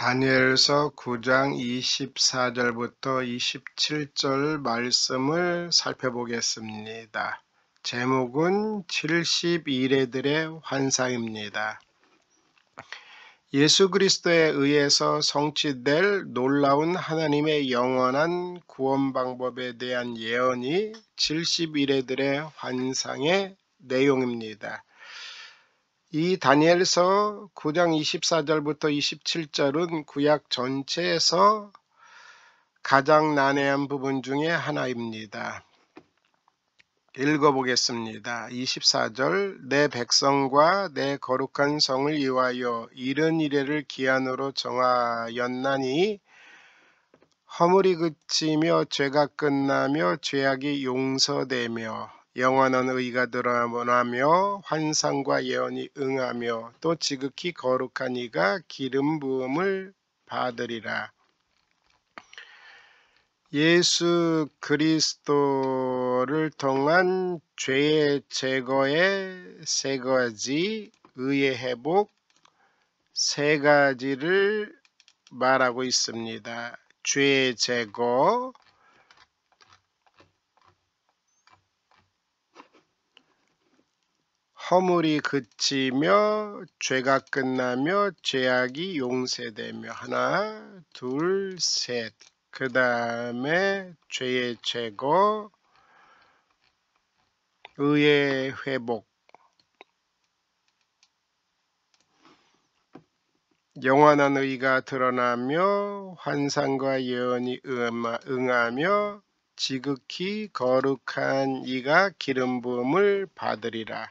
다니엘서 9장 24절부터 27절 말씀을 살펴보겠습니다. 제목은 70일애들의 환상입니다. 예수 그리스도에 의해서 성취될 놀라운 하나님의 영원한 구원 방법에 대한 예언이 70일애들의 환상의 내용입니다. 이 다니엘서 9장 24절부터 27절은 구약 전체에서 가장 난해한 부분 중에 하나입니다. 읽어보겠습니다. 24절 내 백성과 내 거룩한 성을 위하여 이른 이래를 기한으로 정하였나니 허물이 그치며 죄가 끝나며 죄악이 용서되며 영원한 의가 드러나며 환상과 예언이 응하며 또 지극히 거룩한 이가 기름 부음을 받으리라. 예수 그리스도를 통한 죄의 제거의 세 가지, 의의 회복 세 가지를 말하고 있습니다. 죄의 제거, 허물이 그치며 죄가 끝나며 죄악이 용서되며 하나, 둘, 셋. 그 다음에 죄의 제거, 의의 회복, 영원한 의가 드러나며 환상과 예언이 응하며 지극히 거룩한 이가 기름 부음을 받으리라.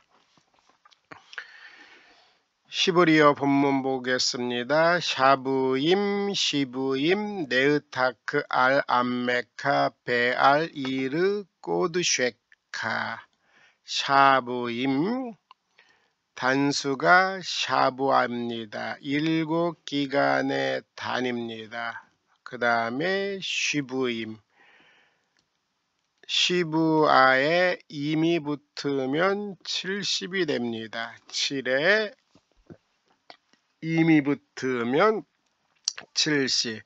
히브리어 본문 보겠습니다. 샤부임, 시부임, 네으타크, 알, 암메카, 베알, 이르, 꼬드쉐카. 샤부임, 단수가 샤부아입니다. 7기간의 단입니다. 그 다음에 시부임, 시부아에 임이 붙으면 70이 됩니다. 7에 임이 붙으면 70,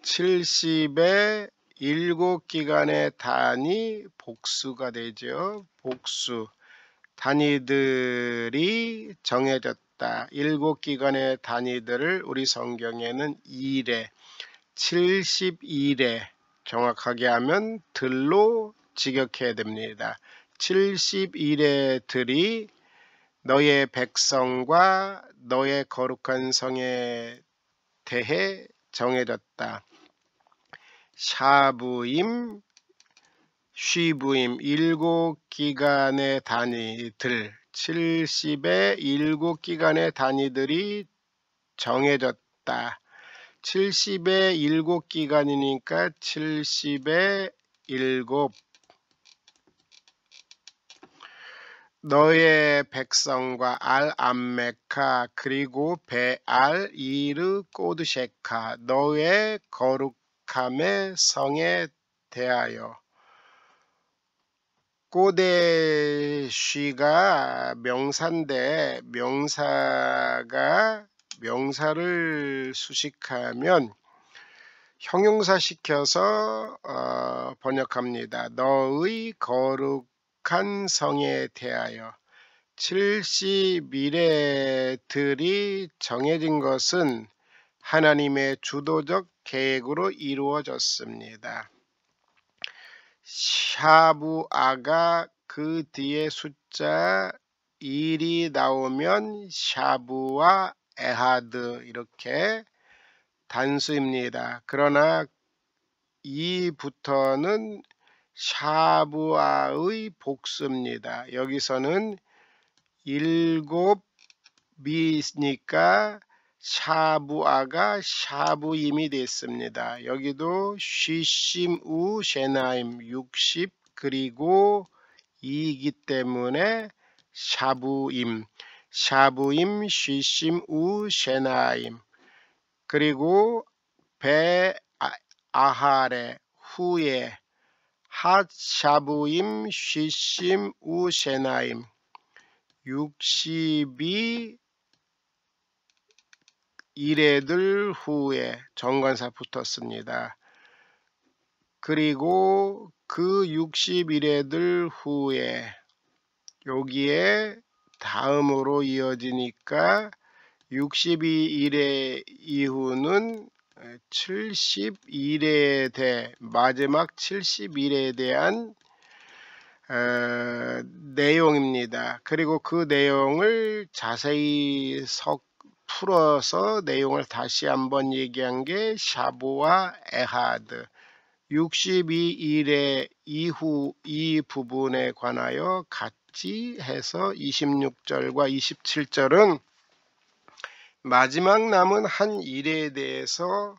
70에 7기간의 단이 복수가 되죠. 복수, 단위들이 정해졌다. 7기간의 단위들을 우리 성경에는 1회, 70일에 정확하게 하면 들로 직역해야 됩니다. 70일에들이 너의 백성과 너의 거룩한 성에 대해 정해졌다. 샤부임, 쉬부임, 7기간의 단위들, 70의 7기간의 단위들이 정해졌다. 70의 7기간이니까 70의 7, 너의 백성과 알, 암메카, 그리고 베알, 이르, 꼬드쉐카, 너의 거룩함의 성에 대하여. 꼬데쉬가 명사인데 명사를 수식하면 형용사 시켜서 번역합니다. 너의 거룩한 성에 대하여. 70일에들이 정해진 것은 하나님의 주도적 계획으로 이루어졌습니다. 샤부아가 그 뒤에 숫자 1이 나오면 샤부아 에하드 이렇게 단수입니다. 그러나 2부터는 샤부아의 복수입니다. 여기서는 7이니까 샤부아가 샤부임이 됐습니다. 여기도 쉬심 우 셰나임 60 그리고 2이기 때문에 샤부임, 쉬심 우 셰나임 그리고 베 아하레 후에 핫 샤부임 쉬심 우 셰나임 60이 이레들 후에 정관사 붙었습니다. 그리고 그 60일에들 후에 여기에 다음으로 이어지니까 62일의 이후는 70일에 대해 마지막 70일에 대한 내용입니다. 그리고 그 내용을 자세히 풀어서 내용을 다시 한번 얘기한 게 샤부와 에하드 62일의 이후 이 부분에 관하여 같이 해서 26절과 27절은 마지막 남은 한 일에 대해서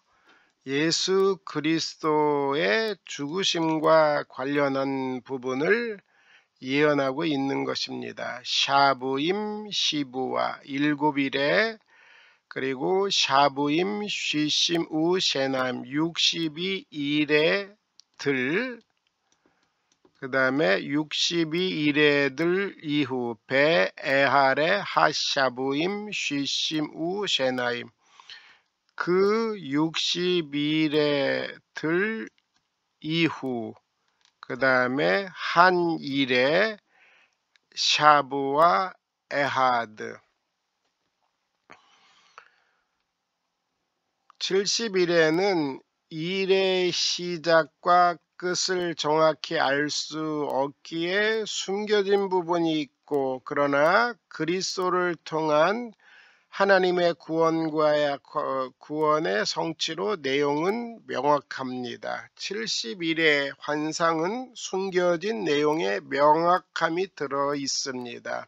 예수 그리스도의 죽으심과 관련한 부분을 예언하고 있는 것입니다. 샤부임 시부와 7일에 그리고 샤부임 쉬심 우 셰남 62일에 들 그 다음에 62일에 들 이후 베 에하레 하샤부임 쉬심 우 셰나임 그 60일에 들 이후 그 다음에 한 일에 샤부와 에하드 70일에는 일의 시작과 끝을 정확히 알 수 없기에 숨겨진 부분이 있고 그러나 그리스도를 통한 하나님의 구원의 성취로 내용은 명확합니다. 70일의 환상은 숨겨진 내용에 명확함이 들어 있습니다.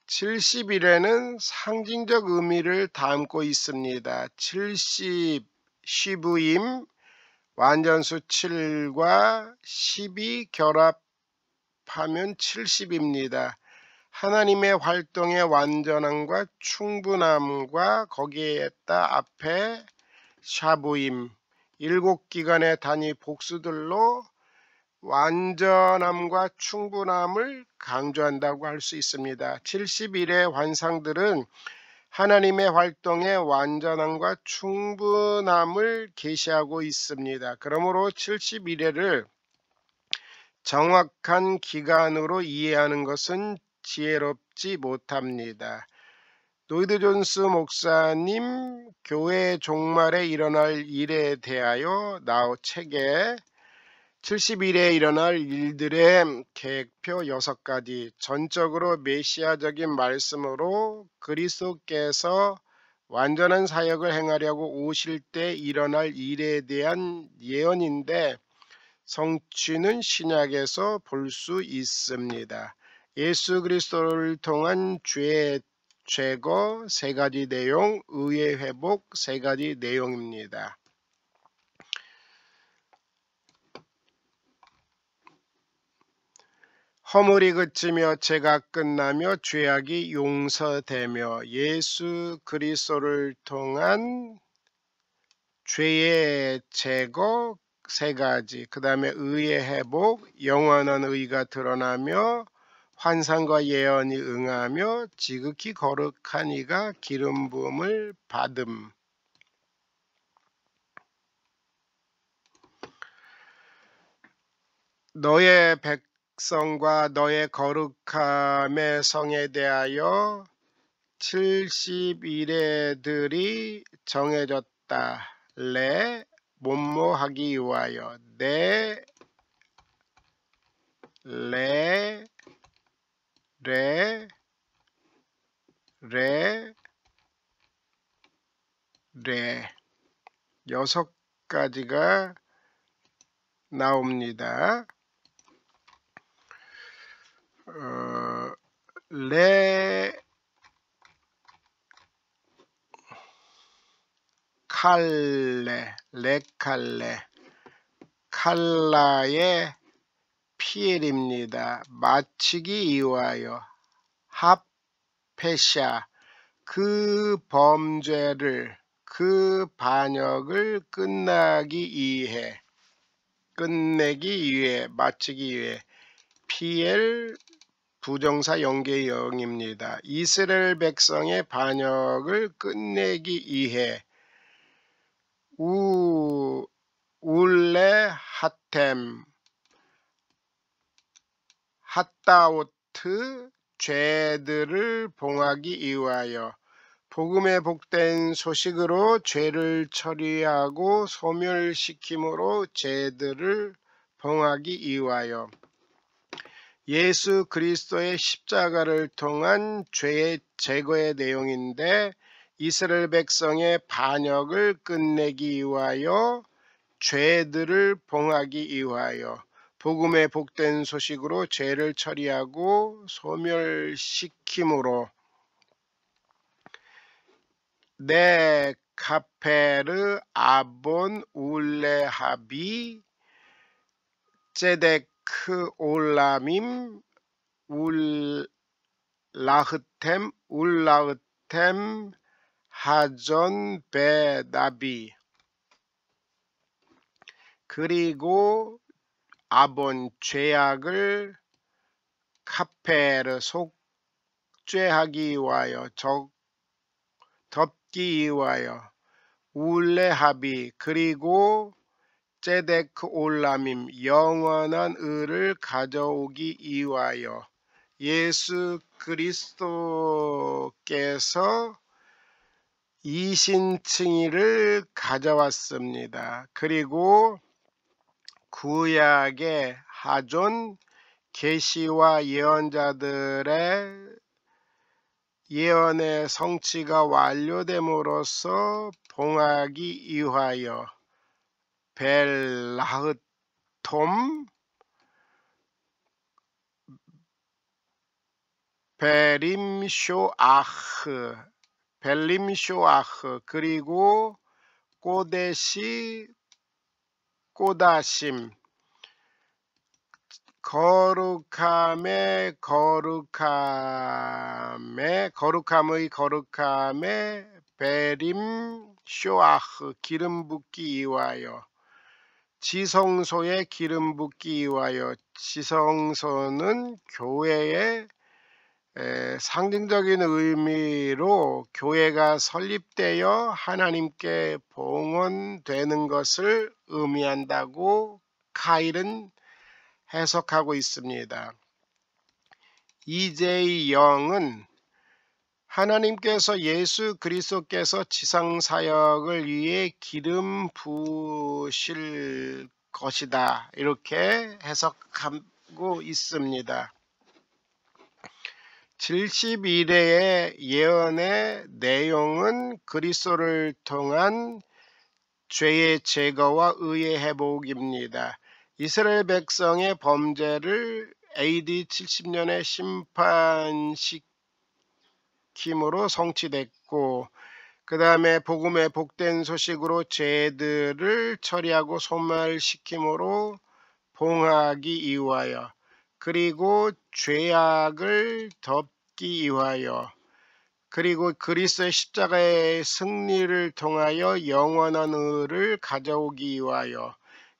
70일에는 상징적 의미를 담고 있습니다. 70 시부임 완전수 7과 10이 결합하면 70입니다. 하나님의 활동의 완전함과 충분함과 거기에 있다 앞에 샤부임 7기간의 단위 복수들로 완전함과 충분함을 강조한다고 할 수 있습니다. 70일의 환상들은 하나님의 활동의 완전함과 충분함을 계시하고 있습니다. 그러므로 70일을 정확한 기간으로 이해하는 것은 지혜롭지 못합니다. 노이드 존스 목사님 교회 종말에 일어날 일에 대하여 책에 70일에 일어날 일들의 계획표 6가지 전적으로 메시아적인 말씀으로 그리스도께서 완전한 사역을 행하려고 오실 때 일어날 일에 대한 예언인데 성취는 신약에서 볼 수 있습니다. 예수 그리스도를 통한 죄의 제거 3가지 내용, 의의 회복 3가지 내용입니다. 허물이 그치며 죄가 끝나며 죄악이 용서되며 예수 그리스도를 통한 죄의 제거 3가지 그 다음에 의의 회복 영원한 의가 드러나며 환상과 예언이 응하며 지극히 거룩한 이가 기름 부음을 받음. 너의 백성과 너의 거룩함의 성에 대하여 70일에들이 정해졌다. 레 못모하기 위하여 네 레 레 레 레 6가지가 나옵니다. 레칼레 칼라의 피엘입니다. 마치기 위하여 합페샤 그 범죄를 그 반역을 끝내기 위해 마치기 위해 피엘 부정사 연계의 영입니다. 이스라엘 백성의 반역을 끝내기 위해 울레 하템 핫다오트 죄들을 봉하기 위하여 복음의 복된 소식으로 죄를 처리하고 소멸시킴으로 죄들을 봉하기 위하여 예수 그리스도의 십자가를 통한 죄의 제거의 내용인데 이스라엘 백성의 반역을 끝내기 위하여 죄들을 봉하기 위하여 복음의 복된 소식으로 죄를 처리하고 소멸시킴으로 네 카페르 아본 울레하비 제데크 올라밈 울라흐템 하전 베나비 그리고 아본 죄악을 카페르 속죄하기 위하여 덮기 위하여 울레하비 그리고 제데크 올라밈 영원한 의를 가져오기 위하여 예수 그리스도께서 이신칭의를 가져왔습니다. 그리고 구약의 하존 계시와 예언자들의 예언의 성취가 완료됨으로써 봉하기 위하여 벨라흐톰 벨림쇼아흐 그리고 꼬다심 거룩함의 베림쇼아흐 기름 붓기 위하여 지성소에 기름 붓기 위하여 지성소는 교회의 상징적인 의미로 교회가 설립되어 하나님께 봉헌되는 것을 의미한다고 카일은 해석하고 있습니다. 이제의 영은 하나님께서 예수 그리스도께서 지상 사역을 위해 기름 부으실 것이다 이렇게 해석하고 있습니다. 71회의 예언의 내용은 그리스도를 통한 죄의 제거와 의의 회복입니다. 이스라엘 백성의 범죄를 AD 70년에 심판시킴으로 성취됐고 그 다음에 복음의 복된 소식으로 죄들을 처리하고 소멸시킴으로 봉하기 위하여 그리고 죄악을 덮기 위하여 그리고 그리스도의 십자가의 승리를 통하여 영원한 의를 가져오기 위하여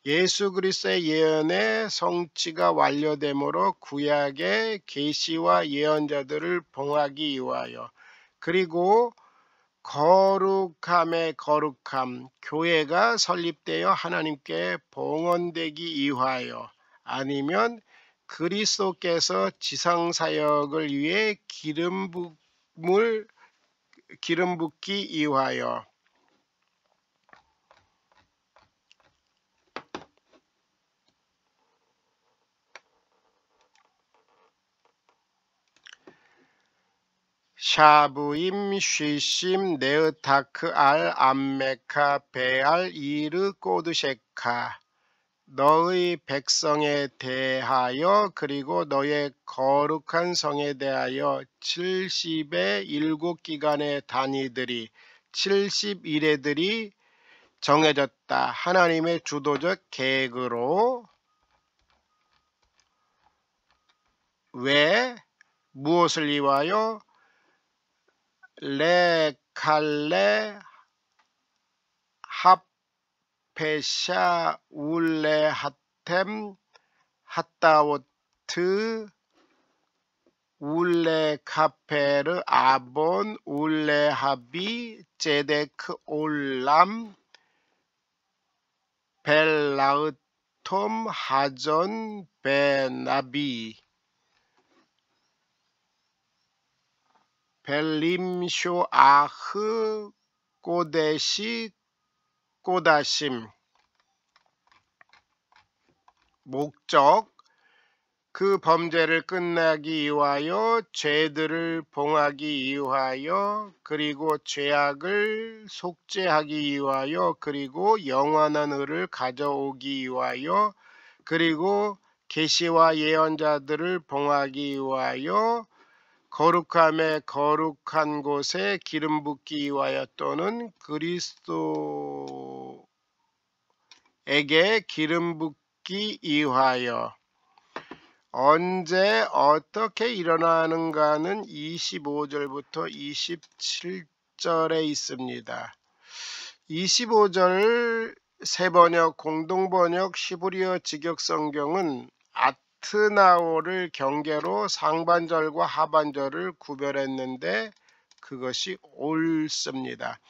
예수 그리스도의 예언의 성취가 완료됨으로 구약의 계시와 예언자들을 봉하기 위하여 그리고 거룩함의 거룩함 교회가 설립되어 하나님께 봉헌되기 위하여 아니면 그리스도께서 지상 사역을 위해 기름 붓기 위하여 샤브임 쉬심 네으타크 알 암메카 베알 이르 꼬드셰카 너의 백성에 대하여 그리고 너의 거룩한 성에 대하여 70의 7기간의 단위들이 71회들이 정해졌다. 하나님의 주도적 계획으로 왜 무엇을 위하여 레칼레 핫페샤 울레하템 핫다오트 울레 카페르 아본 울레 하비 제데크 올람 벨라으톰 하전 베나비 벨림쇼 아흐 꼬데시 꼬다심. 목적, 그 범죄를 끝내기 위하여, 죄들을 봉하기 위하여, 그리고 죄악을 속죄하기 위하여, 그리고 영원한 의를 가져오기 위하여, 그리고 계시와 예언자들을 봉하기 위하여, 거룩함에 거룩한 곳에 기름 붓기 위하여, 또는 그리스도에게 기름 붓기 위하여. 언제 어떻게 일어나는가는 25절부터 27절에 있습니다. 25절 세번역 공동번역 히브리어 직역성경은 아트나오를 경계로 상반절과 하반절을 구별했는데 그것이 옳습니다.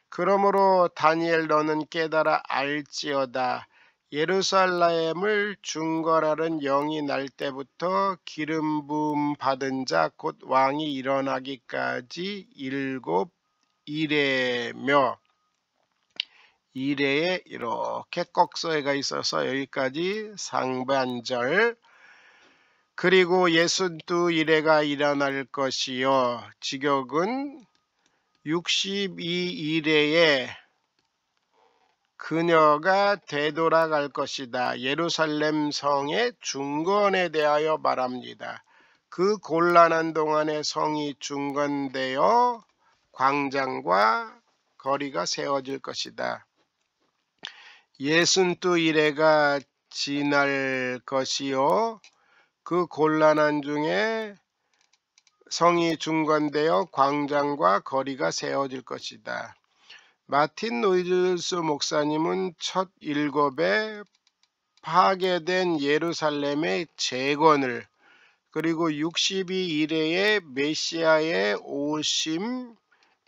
그러므로 다니엘 너는 깨달아 알지어다. 예루살렘을 중건하는 영이 날 때부터 기름 부음 받은 자 곧 왕이 일어나기까지 7 이레며, 이레에 이렇게 꺽쇠가 있어서 여기까지 상반절. 그리고 62 이레가 일어날 것이요. 직역은 62 이레에 그녀가 되돌아갈 것이다. 예루살렘 성의 중건에 대하여 말합니다. 그 곤란한 동안에 성이 중건되어 광장과 거리가 세워질 것이다. 62 이레가 지날 것이요. 그 곤란한 중에 성이 중건되어 광장과 거리가 세워질 것이다. 마틴 노이즈 목사님은 첫 7에 파괴된 예루살렘의 재건을, 그리고 62 이레의 메시아의 오심,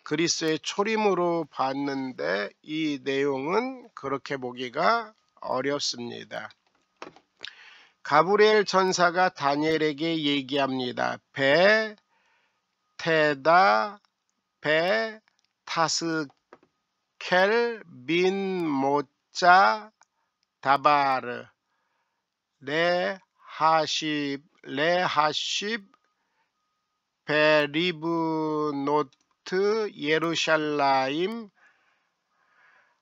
그리스의 초림으로 봤는데 이 내용은 그렇게 보기가 어렵습니다. 가브리엘 천사가 다니엘에게 얘기합니다. 배 테다 배 타스 켈 빈 모짜 다바르 레하십 베리브노트 예루샬라임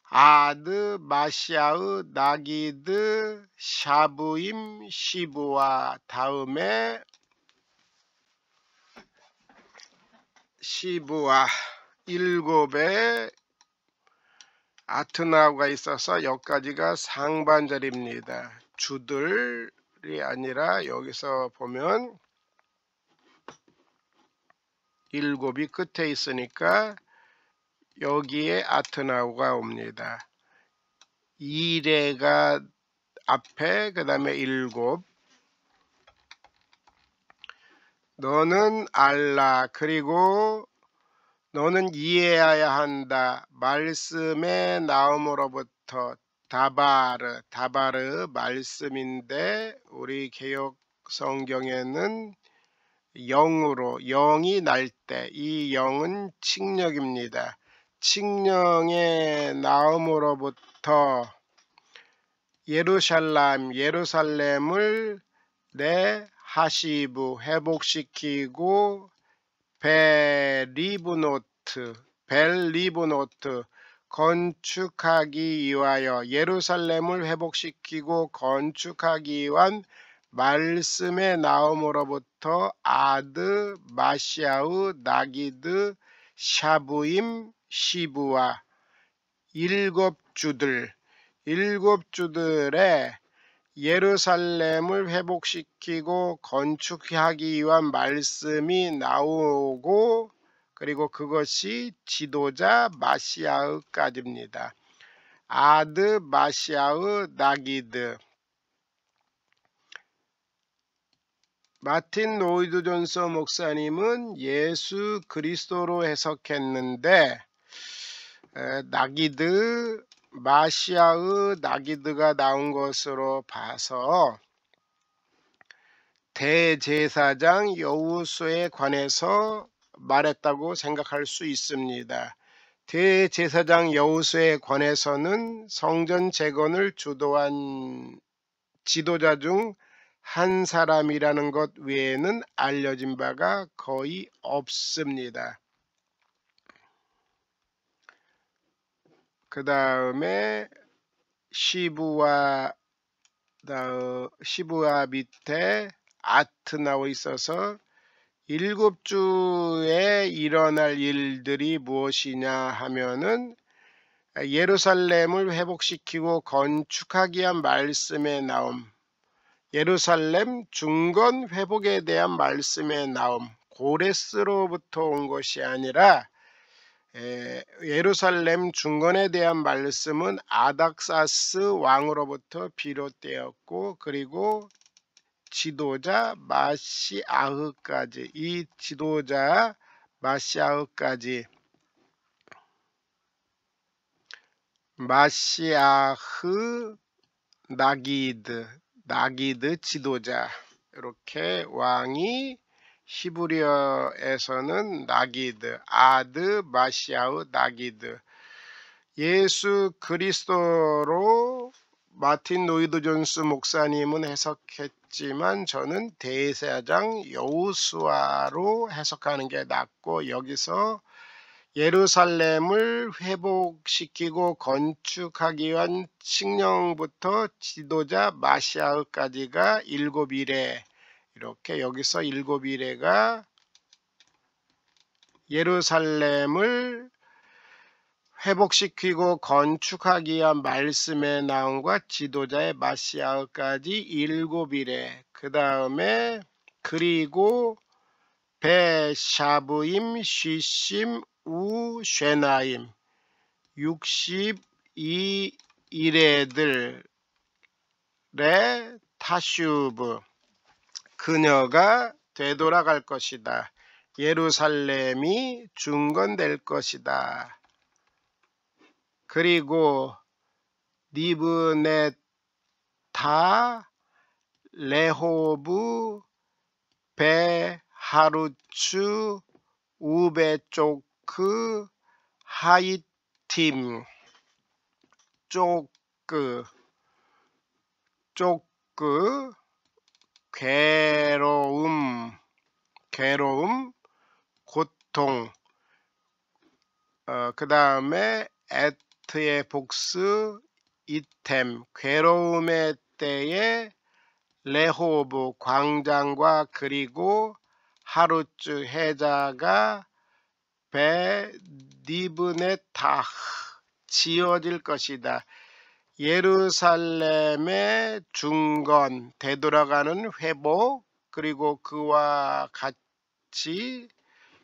아드 마시아의 나기드 샤부임 시부아. 다음에 시부아 7에 아트나우가 있어서 여기까지가 상반절입니다. 주들이 아니라 여기서 보면 7이 끝에 있으니까 여기에 아트나우가 옵니다. 2레가 앞에, 그 다음에 7. 너는 알라. 그리고 너는 이해해야 한다. 말씀의 나옴으로부터. 다바르 말씀인데 우리 개역 성경에는 영으로, 영이 날 때, 이 영은 칙령입니다. 칙령의 나옴으로부터 예루살렘을 내 하시부 회복시키고 벨리브노트 건축하기 위하여, 예루살렘을 회복시키고 건축하기 위한 말씀의 나옴으로부터 아드 마시아우 나기드 샤부임 시부아 7주들, 7주들의 예루살렘을 회복시키고 건축하기 위한 말씀이 나오고, 그리고 그것이 지도자 마시아흐까지입니다. 아드 마시아흐 나기드. 마틴 로이드 존스 목사님은 예수 그리스도로 해석했는데 나기드, 마시아의 나기드가 나온 것으로 봐서 대제사장 여호수아에 관해서 말했다고 생각할 수 있습니다. 대제사장 여호수아에 관해서는 성전 재건을 주도한 지도자 중 한 사람이라는 것 외에는 알려진 바가 거의 없습니다. 그 다음에 시부와 밑에 아트 나와 있어서 7주에 일어날 일들이 무엇이냐 하면은 예루살렘을 회복시키고 건축하기 위한 말씀의 나옴, 예루살렘 중건 회복에 대한 말씀의 나옴, 고레스로부터 온 것이 아니라 예루살렘 중건에 대한 말씀은 아닥사스 왕으로부터 비롯되었고, 그리고 지도자 마시아흐까지, 이 지도자 마시아흐까지, 마시아흐 나기드 지도자, 이렇게 왕이 히브리어에서는 나기드, 아드 마시아흐 나기드, 예수 그리스도로 마틴 로이드 존스 목사님은 해석했지만 저는 대제사장 여호수아로 해석하는 게 낫고, 여기서 예루살렘을 회복시키고 건축하기 위한 칙령부터 지도자 마시아흐까지가 7일에, 이렇게 여기서 7일에가 예루살렘을 회복시키고 건축하기 위한 말씀의 나옴과 지도자의 마시아흐까지 7일에, 그 다음에 그리고 베샤브임, 쉬심, 우, 쉐나임 62일에들의 타슈브, 그녀가 되돌아갈 것이다. 예루살렘이 중건될 것이다. 그리고 니브네타, 레호브, 베하루츠, 우베초크, 하이팀, 쪼크, 괴로움, 고통, 그 다음에 에트의 복수, 이템, 괴로움의 때에 레호브 광장과 그리고 하루츠 해자가 베니브네타 지어질 것이다. 예루살렘의 중건, 되돌아가는 회복, 그리고 그와 같이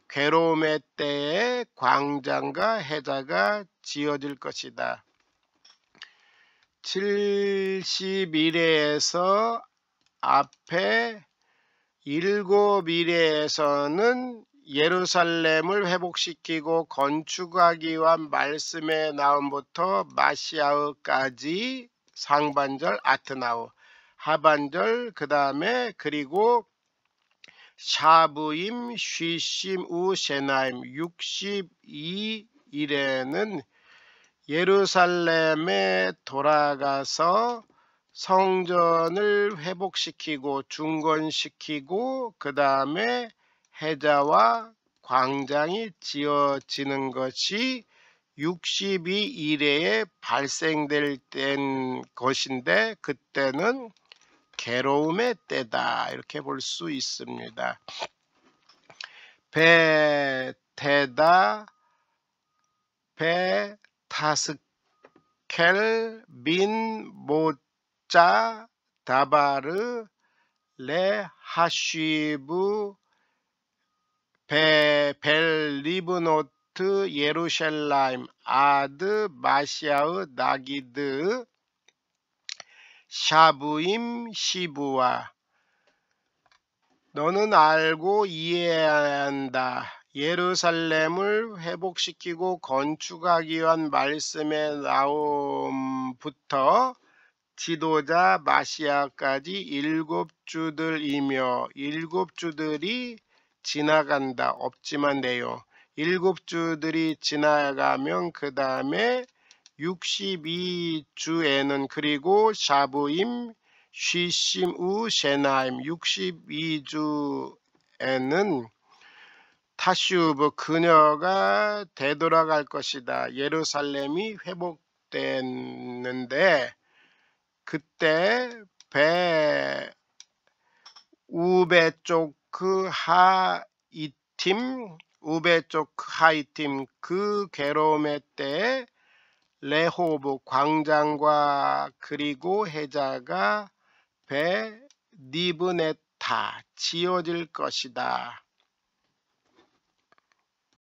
괴로움의 때에 광장과 해자가 지어질 것이다. 71회에서 앞에 7일에서는 예루살렘을 회복시키고 건축하기 위한 말씀의 나옴부터 마시아흐까지 상반절 아트나우, 하반절 그 다음에 그리고 샤브임, 쉬심, 우, 쉐나임 62일에는 예루살렘에 돌아가서 성전을 회복시키고 중건시키고 그 다음에 해자와 광장이 지어지는 것이 62일에 발생될 땐 것인데, 그때는 괴로움의 때다, 이렇게 볼 수 있습니다. 베테다, 베타스켈, 민, 모짜, 다바르, 레, 하쉬브, 벨리브노트, 예루살렘, 아드, 마시아흐, 나기드, 샤브임, 시부아, 너는 알고 이해해야 한다. 예루살렘을 회복시키고 건축하기 위한 말씀의 나옴부터 지도자 마시아까지 일곱 주들이며 일곱 주들이 지나간다. 없지만 돼요. 일곱 주들이 지나가면 그 다음에 62주에는 그리고 샤부임, 쉬심 우 셰나임 62주에는 타슈브 그녀가 되돌아갈 것이다. 예루살렘이 회복됐는데 그때 배 우베초크 하이팀 우베초크 하이팀 그 괴로움의 때에 레호브 광장과 그리고 해자가 배 니브네타 지어질 것이다.